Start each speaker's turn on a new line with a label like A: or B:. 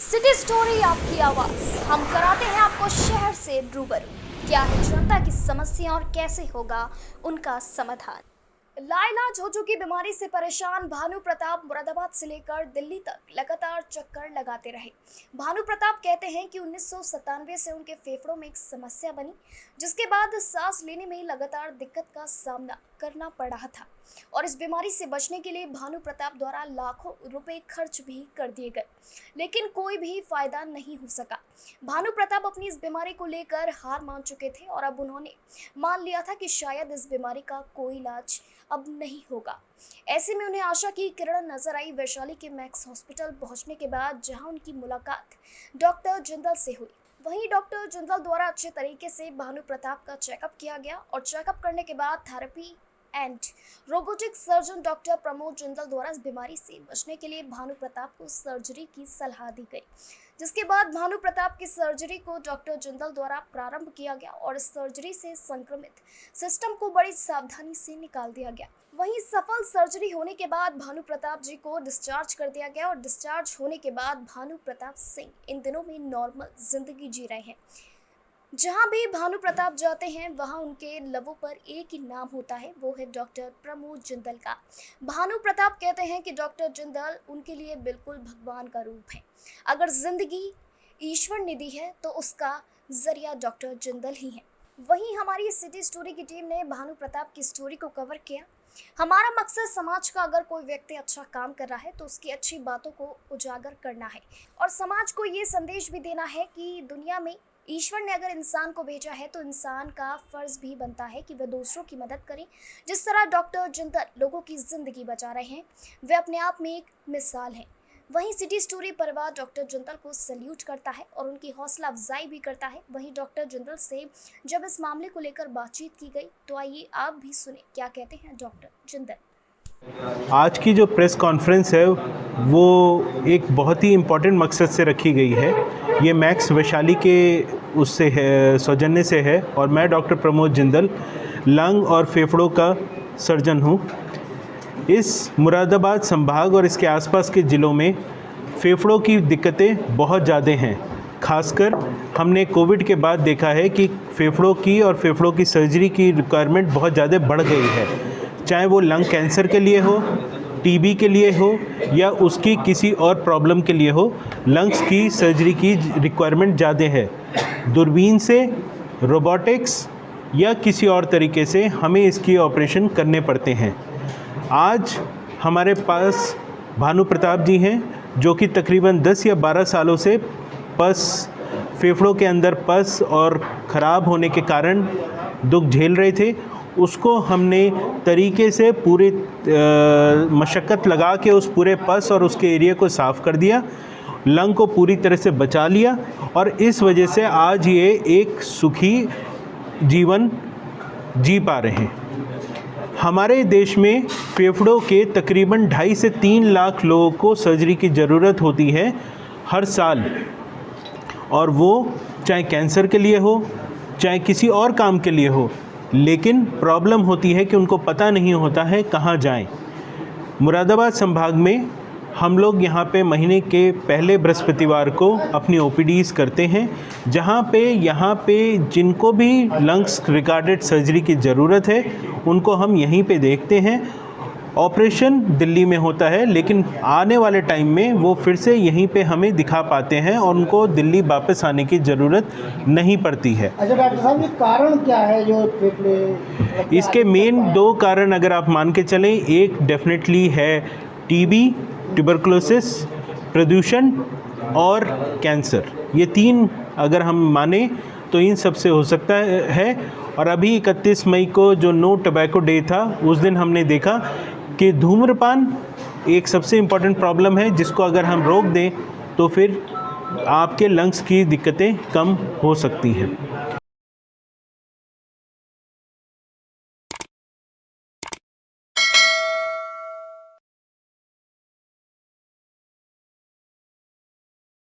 A: City story आपकी आवाज। हम कराते हैं आपको शहर से रूबरू। क्या है जनता की समस्या और कैसे होगा उनका समाधान। लाइलाज हो चुकी बीमारी से परेशान भानु प्रताप मुरादाबाद से लेकर दिल्ली तक लगातार चक्कर लगाते रहे। भानु प्रताप कहते हैं कि 1997 से उनके फेफड़ों में एक समस्या बनी, जिसके बाद सांस लेने में लगातार दिक्कत का सामना करना पड़ रहा था और इस बीमारी से बचने के लिए भानु प्रताप द्वारा लाखों रुपए खर्च भी कर दिए गए, लेकिन कोई भी फायदा नहीं हो सका। भानु प्रताप अपनी इस बीमारी को लेकर हार मान चुके थे और अब उन्होंने मान लिया था कि शायद इस बीमारी का कोई इलाज अब नहीं होगा। ऐसे में उन्हें आशा की किरण नजर आई वैशाली के मैक्स हॉस्पिटल पहुंचने के बाद, जहां उनकी मुलाकात डॉक्टर जिंदल से हुई। वहीं डॉक्टर जिंदल द्वारा अच्छे तरीके से भानु प्रताप का चेकअप किया गया और चेकअप करने के बाद therapy and robotic surgeon doctor Pramod Jindal द्वारा इस बीमारी से बचने के लिए भानु प्रताप को सर्जरी की सलाह दी गई, जिसके बाद भानु प्रताप की सर्जरी को डॉक्टर जिंदल द्वारा प्रारंभ किया गया और इस सर्जरी से संक्रमित सिस्टम को बड़ी सावधानी से निकाल दिया गया। वहीं सफल सर्जरी होने के बाद भानु प्रताप जी को डिस्चार्ज कर दिया गया और डिस्चार्ज होने के बाद भानु प्रताप सिंह इन दिनों में नॉर्मल जिंदगी जी रहे हैं। जहां भी भानु प्रताप जाते हैं वहां उनके लबों पर एक ही नाम होता है, वो है डॉक्टर प्रमोद जिंदल का। भानु प्रताप कहते हैं कि डॉक्टर जिंदल उनके लिए बिल्कुल भगवान का रूप है। अगर जिंदगी ईश्वर ने दी है तो उसका जरिया डॉक्टर जिंदल ही है। वहीं हमारी सिटी स्टोरी की टीम ने भानु प्रताप की स्टोरी को कवर किया। हमारा मकसद समाज का अगर कोई व्यक्ति अच्छा काम कर रहा है तो उसकी अच्छी बातों को उजागर करना है और समाज को ये संदेश भी देना है कि दुनिया में ईश्वर ने अगर इंसान को भेजा है तो इंसान का फर्ज भी बनता है कि वह दूसरों की मदद करे। जिस तरह डॉक्टर जिंदल लोगों की जिंदगी बचा रहे हैं, वे अपने आप में एक मिसाल हैं। वहीं सिटी स्टोरी परिवार डॉक्टर जिंदल को सैल्यूट करता है और उनकी हौसला अफजाई भी करता है। वहीं डॉक्टर जिंदल से जब इस मामले को लेकर बातचीत की गई तो आइए आप भी सुने क्या कहते हैं डॉक्टर जिंदल।
B: आज की जो प्रेस कॉन्फ्रेंस है वो एक बहुत ही इम्पोर्टेंट मकसद से रखी गई है। ये मैक्स वैशाली के उससे है, सौजन्य से है और मैं डॉक्टर प्रमोद जिंदल लंग और फेफड़ों का सर्जन हूँ। इस मुरादाबाद संभाग और इसके आसपास के ज़िलों में फेफड़ों की दिक्कतें बहुत ज़्यादा हैं। खासकर हमने कोविड के बाद देखा है कि फेफड़ों की और फेफड़ों की सर्जरी की रिक्वायरमेंट बहुत ज़्यादा बढ़ गई है, चाहे वो लंग कैंसर के लिए हो, टीबी के लिए हो या उसकी किसी और प्रॉब्लम के लिए हो। लंग्स की सर्जरी की रिक्वायरमेंट ज़्यादा है। दूरबीन से, रोबोटिक्स या किसी और तरीके से हमें इसकी ऑपरेशन करने पड़ते हैं। आज हमारे पास भानु प्रताप जी हैं जो कि तकरीबन 10 या 12 सालों से फेफड़ों के अंदर पस और ख़राब होने के कारण दुख झेल रहे थे। उसको हमने तरीके से पूरी मशक्क़त लगा के उस पूरे पस और उसके एरिया को साफ़ कर दिया, लंग को पूरी तरह से बचा लिया और इस वजह से आज ये एक सुखी जीवन जी पा रहे हैं। हमारे देश में फेफड़ों के तकरीबन 2.5 से 3 लाख लोगों को सर्जरी की ज़रूरत होती है हर साल, और वो चाहे कैंसर के लिए हो चाहे किसी और काम के लिए हो, लेकिन प्रॉब्लम होती है कि उनको पता नहीं होता है कहाँ जाएं। मुरादाबाद संभाग में हम लोग यहाँ पे महीने के पहले बृहस्पतिवार को अपनी ओपीडीज़ करते हैं, जहाँ पे जिनको भी लंग्स रिगार्डेड सर्जरी की ज़रूरत है उनको हम यहीं पे देखते हैं। ऑपरेशन दिल्ली में होता है, लेकिन आने वाले टाइम में वो फिर से यहीं पे हमें दिखा पाते हैं और उनको दिल्ली वापस आने की ज़रूरत नहीं पड़ती है।
C: अच्छा डॉक्टर साहब, ये कारण क्या है जो फेफड़े?
B: इसके मेन 2 कारण अगर आप मान के चलें, एक डेफिनेटली है टीबी, ट्यूबरकुलोसिस, प्रदूषण और कैंसर। ये 3 अगर हम माने तो इन सब से हो सकता है। और अभी 31 मई को जो नो टोबैको डे था, उस दिन हमने देखा कि धूम्रपान एक सबसे इम्पॉर्टेंट प्रॉब्लम है, जिसको अगर हम रोक दें तो फिर आपके लंग्स की दिक्कतें कम हो सकती हैं।